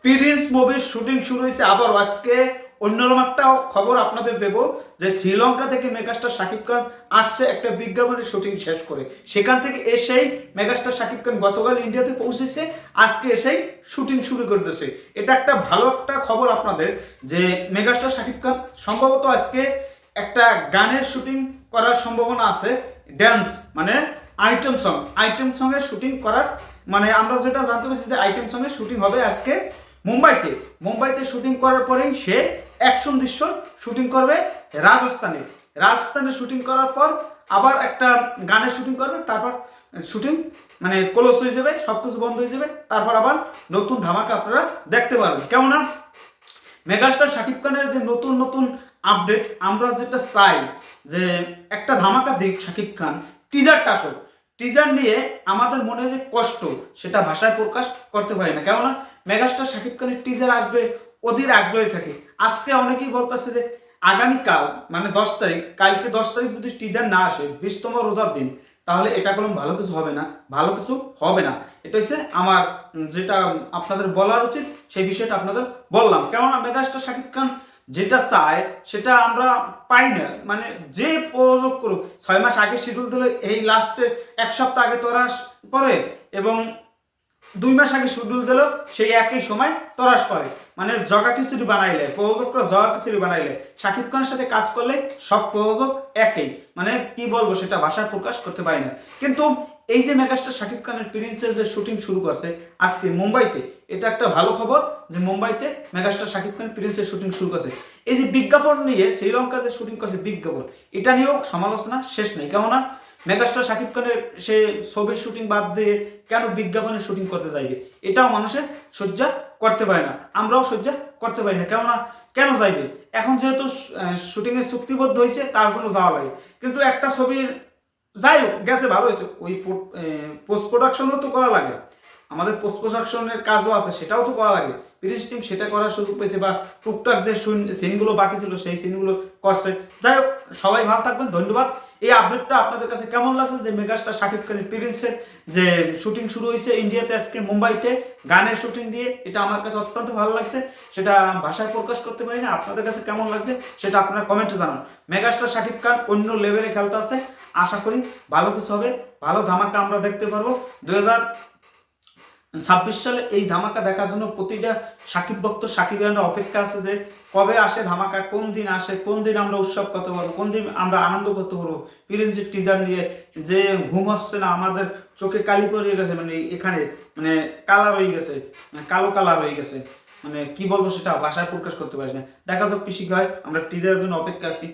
Prince মুভির shooting শুরু হয়েছে আবার আজকে। অন্যরকম একটা খবর আপনাদের দেব যে শ্রীলঙ্কা থেকে মেগাস্টার শাকিব খান আসছে একটা বিজ্ঞাপনের শুটিং শেষ করে। সেখান থেকে এসেই মেগাস্টার শাকিব খান গতকাল ইন্ডিয়াতে পৌঁছেছে, আজকে এসেই শুটিং শুরু করতেছে। এটা একটা ভালো একটা খবর আপনাদের যে মেগাস্টার শাকিব খান সম্ভবত আজকে একটা গানের শুটিং করার সম্ভাবনা আছে। ড্যান্স মানে আইটেম সঙ্গের শুটিং করার মানে আমরা যেটা জানতে পারছি যে আইটেম সঙ্গের শুটিং হবে আজকে মুম্বাইতে শুটিং করার পরেই সে অ্যাকশন দৃশ্য শুটিং করবে রাজস্থানে শুটিং করার পর আবার একটা গানের শুটিং করবে, তারপর শুটিং মানে ক্লোজ হয়ে যাবে, সবকিছু বন্ধ হয়ে যাবে, তারপর আবার নতুন ধামাকা আপনারা দেখতে পারবেন। কেননা মেগাস্টার শাকিব খানের যে নতুন নতুন আপডেট আমরা যেটা চাই যে একটা ধামাকা দিক শাকিব খান, টিজারটা আসুক, টিজার নিয়ে আমাদের মনে যে কষ্ট সেটা ভাষায় প্রকাশ করতে পারি না। কেননা মেগাস্টার শাকিব খানের টিজার আসবে ওদের আগ্রহী থাকে। আজকে অনেকেই বলতেছে যে আগামীকাল মানে 10 তারিখ, কালকে 10 তারিখ যদি টিজার না আসে 20তম রোজার দিন, তাহলে এটা কোনো ভালো কিছু হবে না। এটা হচ্ছে আমার যেটা আপনাদের বলার উচিত, সেই বিষয়টা আপনাদের বললাম। কেননা মেগাস্টার শাকিব খান যেটা চায় সেটা আমরা পাই না। মানে যে প্রযোগ করুক, 6 মাস আগে শিডিউল দিলে এই লাস্টে 1 সপ্তাহ আগে তরাস পরে এবং 2 মাস আগে শিডিউল দিল সেই একই সময় তরাস করে। মানে জগা খিচুড়ি বানাইলে প্রযোজকরা জগা খিচুড়ি বানাইলে শাকিব খানের সাথে কাজ করলে সব প্রযোজক একই। মানে কি বলবো সেটা ভাষায় প্রকাশ করতে পারি না। কিন্তু এই যে মেগাস্টার শাকিব খানের প্রিন্সের যে শুটিং শুরু করছে আজকে মুম্বাইতে, এটা একটা ভালো খবর যে মুম্বাইতে মেগাস্টার শাকিব খান প্রিন্সের শুটিং শুরু করছে। এই যে বিজ্ঞাপন নিয়ে শ্রীলঙ্কা যে শুটিং করছে বিজ্ঞাপন, এটা নিয়েও সমালোচনা শেষ নেই। কেননা মেগাস্টার শাকিব খানের সে ছবির শুটিং বাদ দিয়ে কেন বিজ্ঞাপনের শুটিং করতে যাইবে, এটাও মানুষের সহ্য করতে পারে না, আমরাও সহ্য করতে পারি না। কেন যাইবে? এখন যেহেতু শুটিং এর চুক্তিবদ্ধ হয়েছে তার জন্য যাওয়া লাগে। কিন্তু একটা ছবির যাই হোক গেছে ভালো হয়েছে, ওই পোস্ট প্রোডাকশনও তো করা লাগে, আমাদের পোস্ট প্রোডাকশনের কাজও আছে, সেটাও তো করা লাগে। প্রিন্স টিম সেটা করার সুযোগ পেয়েছে বা টুকটাক যে সিনগুলো বাকি ছিল সেই সিনগুলো করছে। যাই হোক সবাই ভালো থাকবেন, ধন্যবাদ। এই আপডেটটা আপনাদের কাছে কেমন লাগছে যে মেগাস্টার শাকিব খানের প্রিন্সের যে শুটিং শুরু হয়েছে ইন্ডিয়াতে আজকে মুম্বাইতে গানের শুটিং দিয়ে, এটা আমার কাছে অত্যন্ত ভালো লাগছে, সেটা ভাষায় প্রকাশ করতে পারি না। আপনাদের কাছে কেমন লাগছে সেটা আপনারা কমেন্টে জানান। মেগাস্টার শাকিব খান অন্য লেভেলে খেলতে আছে, আশা করি ভালো কিছু হবে, ভালো ধামাকা আমরা দেখতে পারবো। 2026 সালে এই ধামাকা দেখার জন্য প্রতিটা সাকিব ভক্ত সাকিবিয়ানরা অপেক্ষা আছে যে কবে আসে ধামাকা, কোন দিন আসে, কোন দিন আমরা উৎসব করতে পারবো, কোন দিন আমরা আনন্দ করতে পারবো। প্রিন্সের টিজার নিয়ে যে ঘুম আসছে না, আমাদের চোখে কালি পড়ে গেছে, মানে এখানে মানে কালার হয়ে গেছে, কালো কালার হয়ে গেছে, মানে কি বলবো সেটা ভাষায় প্রকাশ করতে পারছি না। দেখা যাক কি হয়, আমরা টিজারের জন্য অপেক্ষা আছি।